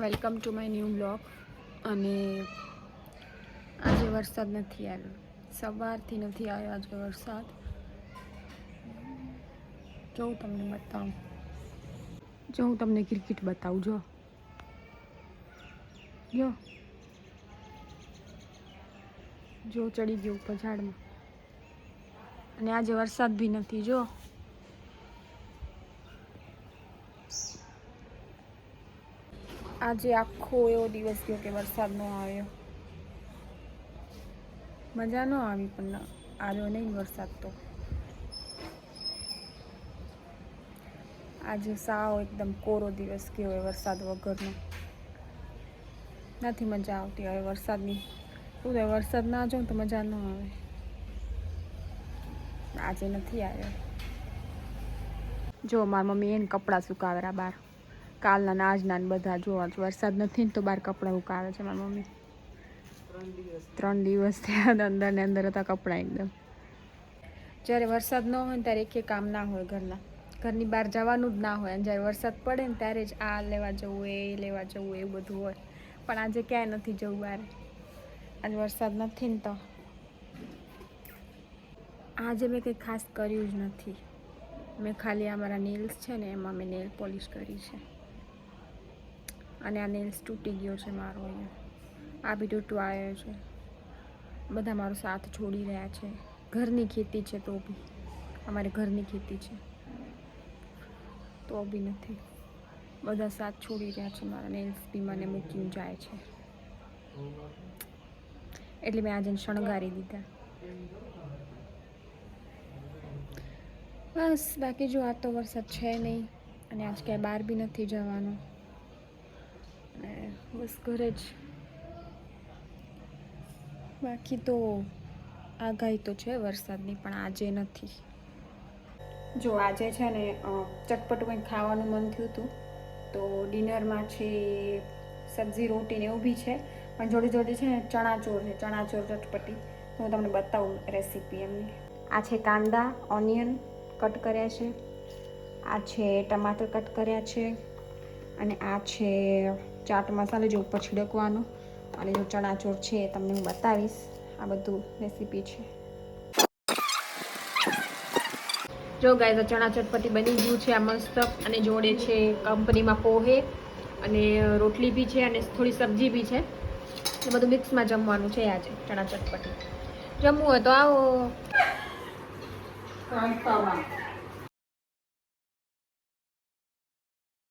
Welcome to my new blog. અને આજે વરસાદ નથી આવ્યો, સવારથી નથી આવ્યો આજે વરસાદ. જો હું તમને બતાવું, જો હું તમને ક્રિકેટ બતાવું, જો જો જો ચડી ગયું ઉપર ઝાડમાં. અને આજે વરસાદ બી નથી. જો આજે આખો એવો દિવસ ગયો કે વરસાદ ન આવ્યો. મજા ન આવી, પણ આવ્યો નહીં વરસાદ. તો આજે સાવ એકદમ કોરો દિવસ ગયો હોય વરસાદ વગરનો. નથી મજા આવતી હવે વરસાદની. શું થાય, વરસાદ ના જાઉં તો મજા ન આવે. આજે નથી આવ્યો. જો મારી મમ્મી એને કપડાં સુકાવેરા બહાર, કાલના ને આજના ને બધા. જોવા વરસાદ નથી ને તો બહાર કપડાં સુકાવે છે મારી મમ્મી. 3 દિવસ થયા અંદર ને અંદર હતા કપડાં એકદમ. જ્યારે વરસાદ ન હોય ને ત્યારે એક કામ ના હોય ઘરની બહાર જવાનું જ ના હોય. અને જ્યારે વરસાદ પડે ને ત્યારે જ આ લેવા જવું, એ લેવા જવું, એવું બધું હોય. પણ આજે ક્યાંય નથી જવું બહાર. આજે વરસાદ નથી ને તો આજે મેં કંઈ ખાસ કર્યું જ નથી. મેં ખાલી અમારા નેલ્સ છે ને એમાં મેં નેલ પોલિશ કરી છે. અને આ નેલ્સ તૂટી ગયો છે મારો. અહીંયા આ બી તૂટવા આવ્યો છે. બધા મારો સાથ છોડી રહ્યા છે. ઘરની ખેતી છે તો બી, અમારે ઘરની ખેતી છે તો બી નથી. બધા સાથ છોડી રહ્યા છે. મારા નેલ્સ બી મને મૂકીને જાય છે. એટલે મેં આજે શણગારી દીધા. બસ બાકી જો આ તો વરસાદ છે નહીં. અને આજ ક્યાંય બહાર બી નથી જવાનું. અને બસ ઘરે જ. બાકી તો આગાહી તો છે વરસાદની, પણ આજે નથી. જો આજે છે ને ચટપટું કંઈક ખાવાનું મન થયું હતું, તો ડિનરમાં છે સબ્જી રોટી ને એવું બી છે. પણ જોડે જોડે છે ને ચણાચોર છે, ચણાચોર ચટપટી. હું તમને બતાવું રેસીપી એમની. આ છે કાંદા, ઓનિયન કટ કર્યા છે. આ છે ટમાટર કટ કર્યા છે. અને આ છે ચાટ મસાલો જે ઉપર છિડકવાનો. અને જો ચણાચોર છે એ તમને હું બતાવીશ. આ બધું રેસીપી છે. જો ગાઈસ, ચણા ચટપટી બની ગયું છે આ મસ્ત. અને જોડે છે કંપનીમાં પોહે અને રોટલી બી છે અને થોડી સબ્જી બી છે. એ બધું મિક્સમાં જમવાનું છે આજે. ચણા ચટપટી જમવું હોય તો આવો.